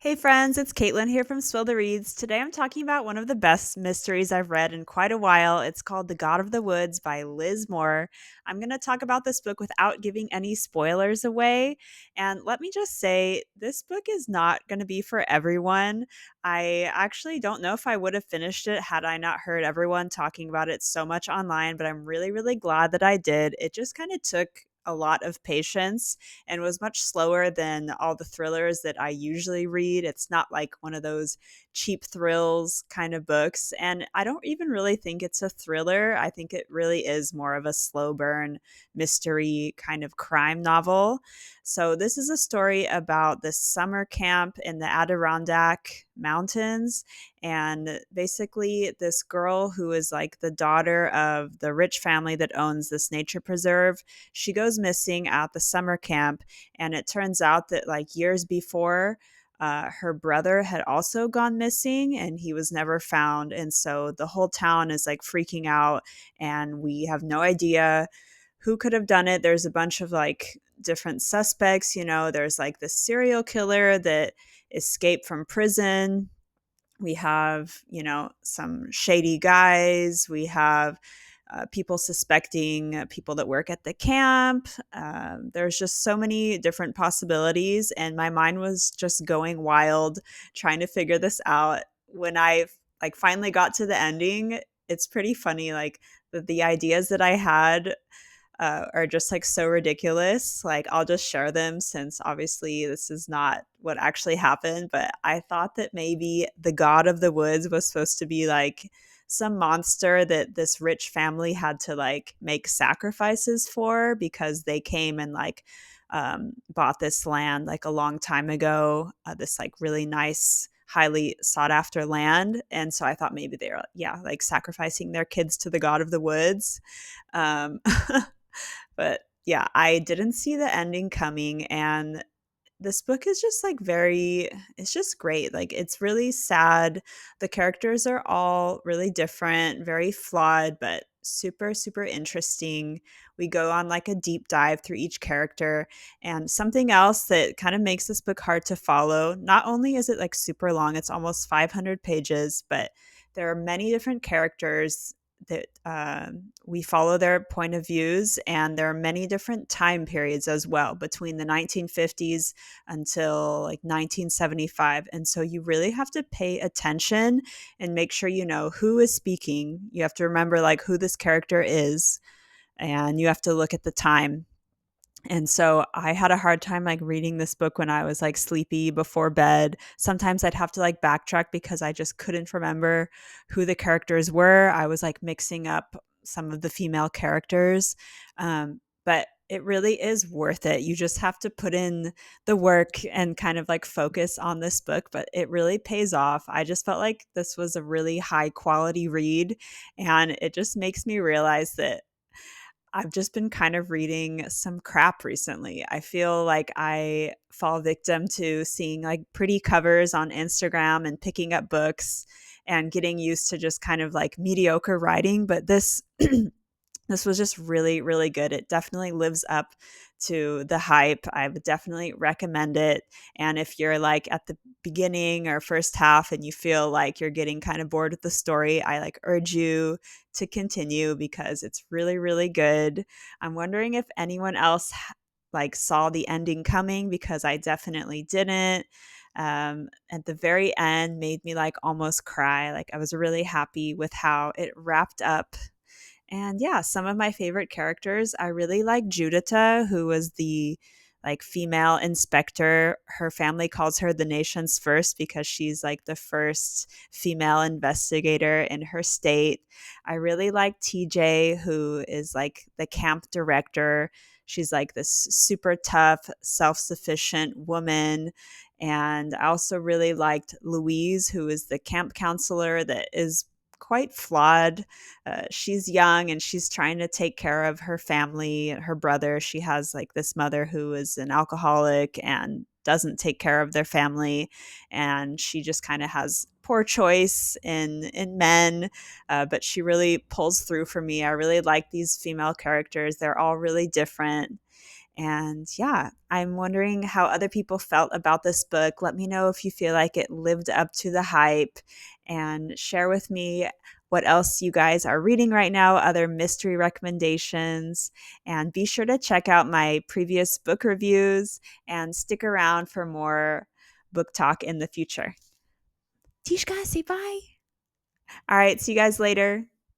Hey friends, it's Caitlin here from Spill the Reads. Today I'm talking about one of the best mysteries I've read in quite a while. It's called The God of the Woods by Liz Moore. I'm going to talk about this book without giving any spoilers away. And let me just say, this book is not going to be for everyone. I actually don't know if I would have finished it had I not heard everyone talking about it so much online, but I'm really, really glad that I did. It just kind of took a lot of patience and was much slower than all the thrillers that I usually read. It's not like one of those cheap thrills kind of books. And I don't even really think it's a thriller. I think it really is more of a slow burn mystery kind of crime novel. So, this is a story about this summer camp in the Adirondack Mountains. And basically, this girl who is like the daughter of the rich family that owns this nature preserve, she goes missing at the summer camp. And it turns out that, like, years before, her brother had also gone missing and he was never found. And so the whole town is like freaking out, and we have no idea who could have done it. There's a bunch of like different suspects. There's like the serial killer that escaped from prison. We have, some shady guys. We have people suspecting people that work at the camp. There's just so many different possibilities, and my mind was just going wild trying to figure this out. When I like finally got to the ending, it's pretty funny. Like the ideas that I had are just like so ridiculous. Like, I'll just share them since obviously this is not what actually happened. But I thought that maybe the God of the Woods was supposed to be like some monster that this rich family had to like make sacrifices for because they came and like bought this land like a long time ago, this like really nice highly sought after land. And so I thought maybe they were, yeah, like sacrificing their kids to the God of the Woods. um But yeah, I didn't see the ending coming. And this book is just like it's just great. Like, it's really sad. The characters are all really different, very flawed, but super, super interesting. We go on like a deep dive through each character. And something else that kind of makes this book hard to follow, not only is it like super long, it's almost 500 pages, but there are many different characters that we follow their point of views, and there are many different time periods as well between the 1950s until like 1975. And so you really have to pay attention and make sure you know who is speaking. You have to remember like who this character is, and you have to look at the time. And so I had a hard time like reading this book when I was like sleepy before bed. Sometimes I'd have to like backtrack because I just couldn't remember who the characters were. I was like mixing up some of the female characters. But it really is worth it. You just have to put in the work and kind of like focus on this book, but it really pays off. I just felt like this was a really high quality read, and it just makes me realize that I've just been kind of reading some crap recently. I feel like I fall victim to seeing like pretty covers on Instagram and picking up books and getting used to just kind of like mediocre writing. But this this was just really, really good. It definitely lives up to the hype. I would definitely recommend it. And if you're like at the beginning or first half and you feel like you're getting kind of bored with the story, I like urge you to continue because it's really, really good. I'm wondering if anyone else like saw the ending coming, because I definitely didn't. At the very end made me like almost cry. Like, I was really happy with how it wrapped up. And yeah, some of my favorite characters, I really like Judita, who was the like female inspector. Her family calls her the nation's first because she's like the first female investigator in her state. I really like TJ, who is like the camp director. She's like this super tough, self-sufficient woman. And I also really liked Louise, who is the camp counselor that is quite flawed. She's young and she's trying to take care of her family, her brother. She has like this mother who is an alcoholic and doesn't take care of their family, and she just kind of has poor choice in men, but she really pulls through for me. I really like these female characters. They're all really different. And yeah, I'm wondering how other people felt about this book. Let me know if you feel like it lived up to the hype, and share with me what else you guys are reading right now, other mystery recommendations. And be sure to check out my previous book reviews and stick around for more book talk in the future. Tishka, say bye. All right, see you guys later.